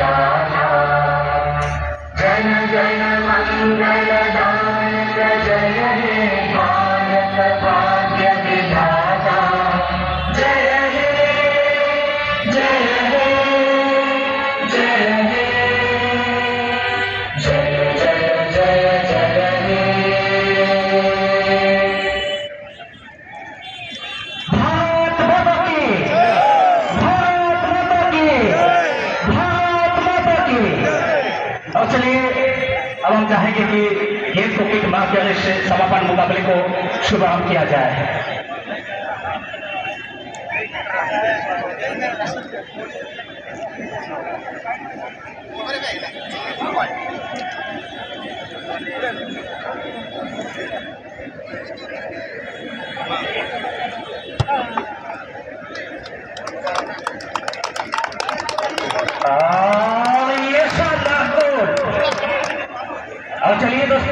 विधाता जन जन मंगलदायक जय हे भारत भाग्य विधाता जय हे जय हे जय हे जय जय जय जय हे भारत माता की भारत माता की भारत माता की। और चलिए अब हम चाहेंगे कि खेल को किक मार के से समापन मुकाबले को शुभारंभ किया जाए। ये शानदार गोल। और चलिए दोस्तों